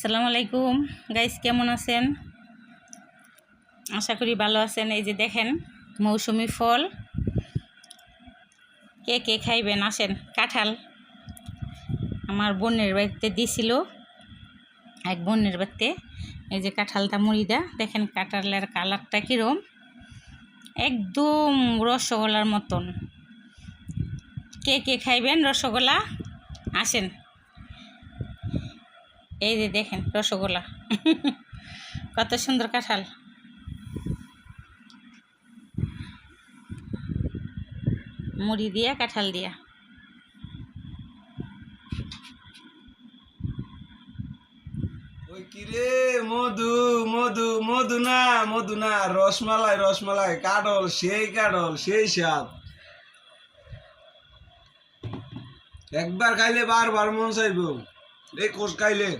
আসসালামু আলাইকুম গাইস, কেমন আছেন? আশা করি ভালো আছেন। এই যে দেখেন মৌসুমি ফল, কে কে খাইবেন আসেন। কাঁঠাল আমার বোনের বাড়িতে দিছিল, এক বোনের বাড়িতে। এই যে কাঁঠালটা মুড়িদা, দেখেন কাঁঠালের কালারটা কীরকম, একদম রসগোল্লার মতন। কে কে খাইবেন রসগোল্লা আসেন। এই যে দেখেন রসগোল্লা কত সুন্দর কাঁঠাল। মুড়ি দিয়া কাঁঠাল দিয়া। ওই কিরে মধু মধু মধু না মধু না, রসমালাই রসমালাই, কাডল সেই স্বাদ। একবার খাইলে বারবার মন চাইব। এই কোষ খাইলে